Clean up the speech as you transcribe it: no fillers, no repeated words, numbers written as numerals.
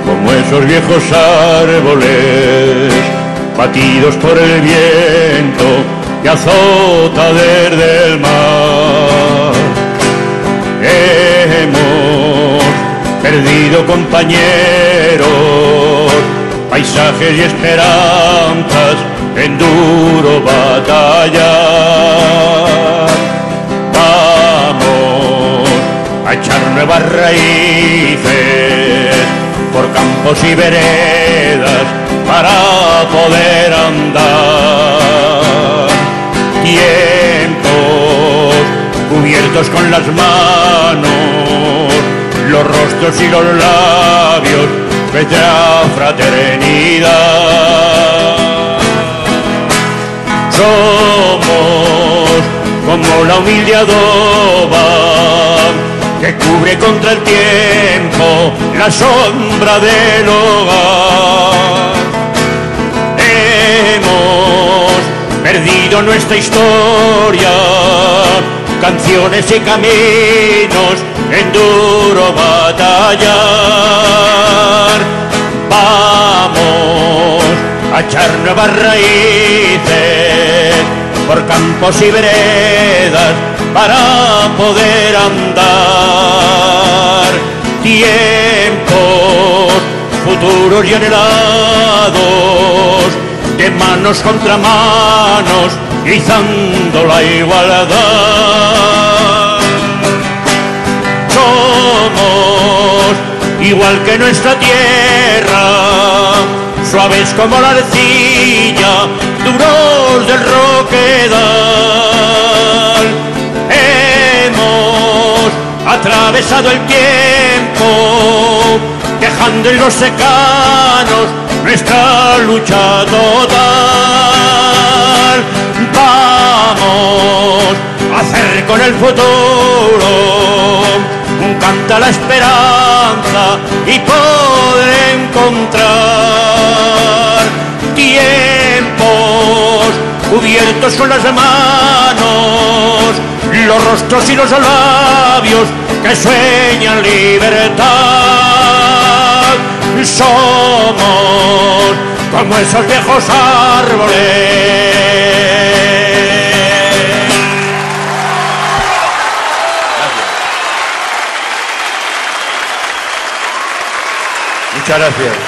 como esos viejos árboles batidos por el viento que azota desde el mar. Hemos perdido compañeros, paisajes y esperanzas en duro batallar. Vamos a echar nuevas raíces por campos y veredas para poder andar. Tiempos cubiertos con las manos, los rostros y los labios de la fraternidad. Somos como la humilde adoba que cubre contra el tiempo la sombra del hogar. Hemos perdido nuestra historia, canciones y caminos en duro batallar. Vamos a echar nuevas raíces por campos y veredas para poder andar. Tiempos futuros y anhelados, de manos contra manos, izando la igualdad. Somos igual que nuestra tierra, suaves como la arcilla, duros del roquedal. Hemos atravesado el tiempo, dejando en los secanos nuestra lucha total. Vamos a hacer con el futuro un canto a la esperanza y poder encontrar tiempos cubiertos con las manos, los rostros y los labios que sueñan libertad. Somos como esos viejos árboles. Muchas gracias.